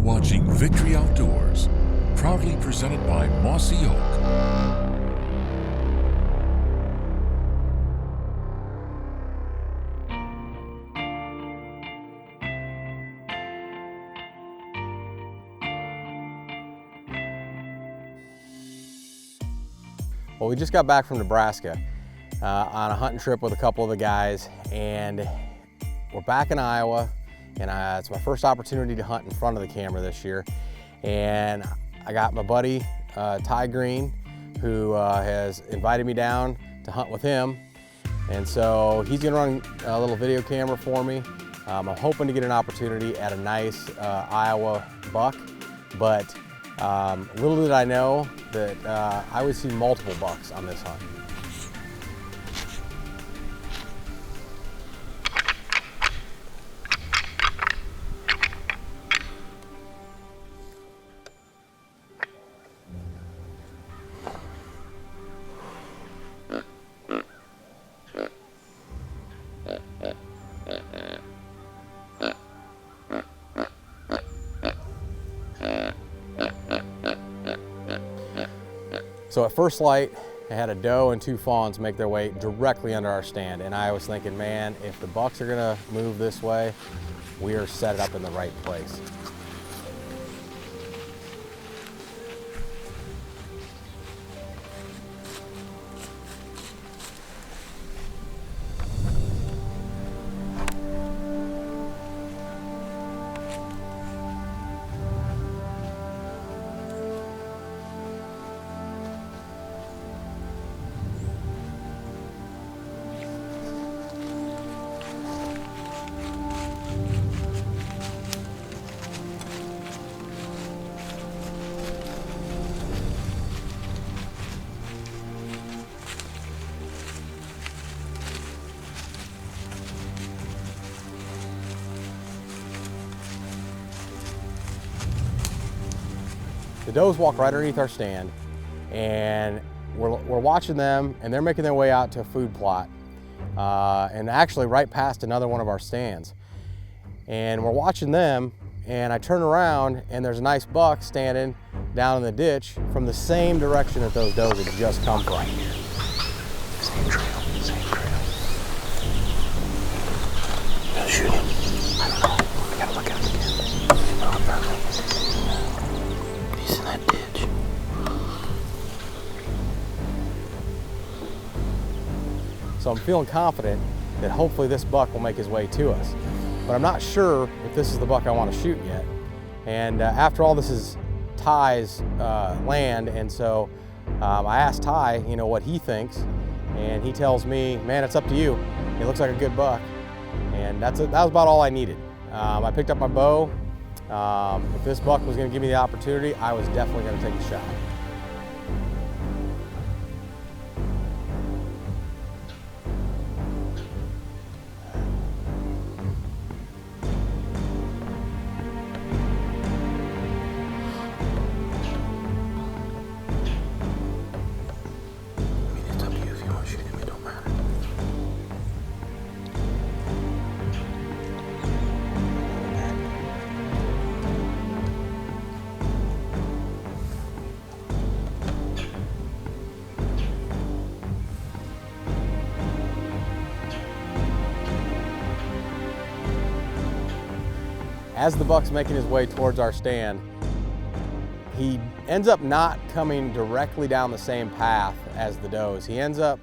watching Victory Outdoors, proudly presented by Mossy Oak. Well, we just got back from Nebraska on a hunting trip with a couple of the guys, and we're back in Iowa, and it's my first opportunity to hunt in front of the camera this year. And I got my buddy Ty Green, who has invited me down to hunt with him, and so he's gonna run a little video camera for me. I'm hoping to get an opportunity at a nice Iowa buck, but little did I know that I would see multiple bucks on this hunt. So at first light, I had a doe and two fawns make their way directly under our stand, and I was thinking, man, if the bucks are gonna move this way, we are set up in the right place. The does walk right underneath our stand, and we're watching them, and they're making their way out to a food plot, and actually right past another one of our stands. And we're watching them, and I turn around, and there's a nice buck standing down in the ditch from the same direction that those does had just come from. Same trail, same trail. Gotta shoot him. I don't know. I gotta look at him again. Oh, perfect. He's in that ditch. So I'm feeling confident that hopefully this buck will make his way to us. But I'm not sure if this is the buck I want to shoot yet. And after all, this is Ty's land, and so I asked Ty, what he thinks, and he tells me, man, it's up to you. It looks like a good buck. And that was about all I needed. I picked up my bow. If this buck was going to give me the opportunity, I was definitely going to take a shot. I mean, it's up to you if you want to shoot him, it don't matter. As the buck's making his way towards our stand, he ends up not coming directly down the same path as the does. He ends up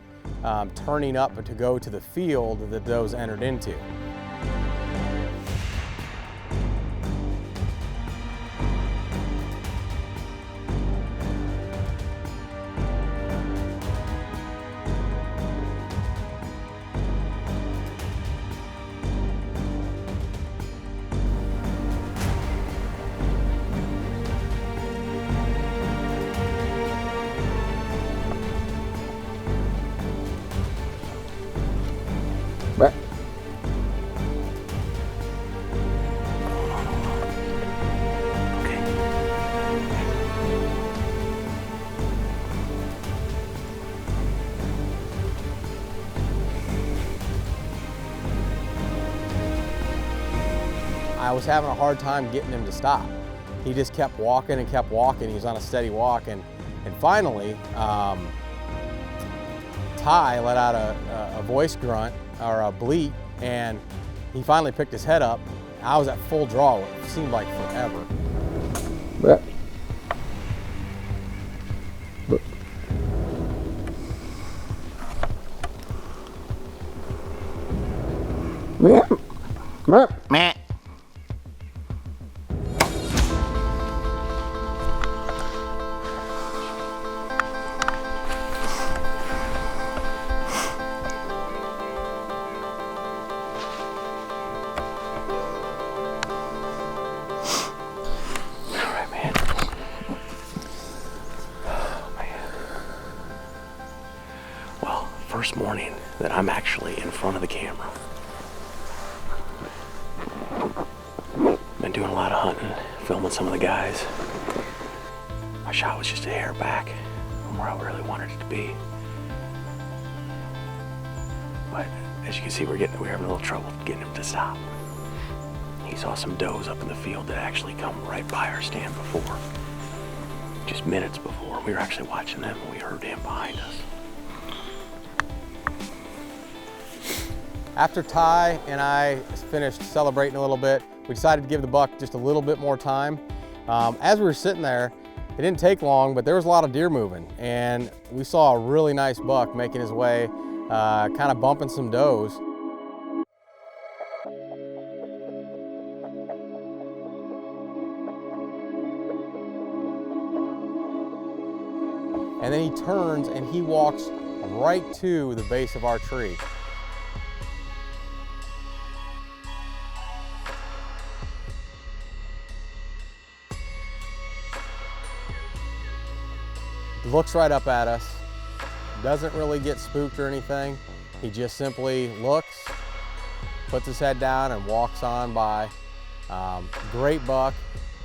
turning up to go to the field that the does entered into. I was having a hard time getting him to stop. he just kept walking and kept walking. He was on a steady walk, and finally, Ty let out a voice grunt or a bleat, and he finally picked his head up. I was at full draw. It seemed like forever. But meh. First morning that I'm actually in front of the camera. Been doing a lot of hunting, filming some of the guys. My shot was just a hair back from where I really wanted it to be. But as you can see, we're having a little trouble getting him to stop. He saw some does up in the field that actually come right by our stand before. Just minutes before. We were actually watching them and we heard him behind us. After Ty and I finished celebrating a little bit, we decided to give the buck just a little bit more time. As we were sitting there, it didn't take long, but there was a lot of deer moving, and we saw a really nice buck making his way, kind of bumping some does. And then he turns and he walks right to the base of our tree. Looks right up at us, doesn't really get spooked or anything. He just simply looks, puts his head down and walks on by. Great buck.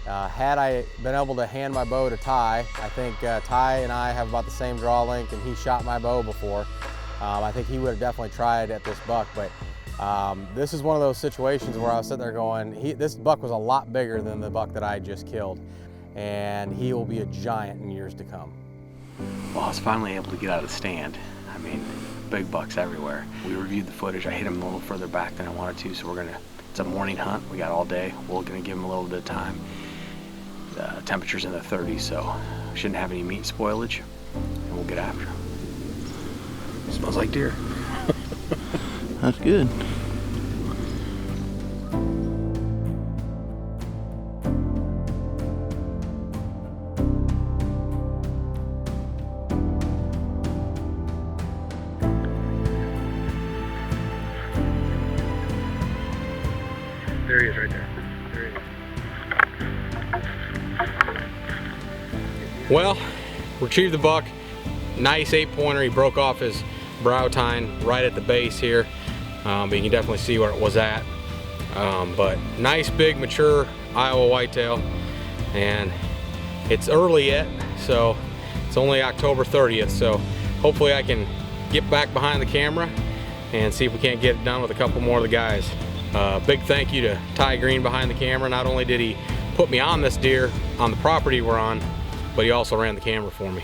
Had I been able to hand my bow to Ty, I think Ty and I have about the same draw length, and he shot my bow before. I think he would have definitely tried at this buck, but this is one of those situations where I was sitting there going, this buck was a lot bigger than the buck that I just killed, and he will be a giant in years to come. Well, I was finally able to get out of the stand. I mean, big bucks everywhere. We reviewed the footage. I hit him a little further back than I wanted to, so it's a morning hunt. We got all day. We're gonna give him a little bit of time. The temperature's in the 30s, so we shouldn't have any meat spoilage, and we'll get after him. Smells like deer. That's good. There he is right there. There he is. Well, retrieved the buck. Nice 8-pointer. He broke off his brow tine right at the base here, but you can definitely see where it was at. But nice, big, mature Iowa whitetail, and it's early yet, so it's only October 30th. So hopefully I can get back behind the camera and see if we can't get it done with a couple more of the guys. Big thank you to Ty Green behind the camera. Not only did he put me on this deer on the property we're on, but he also ran the camera for me.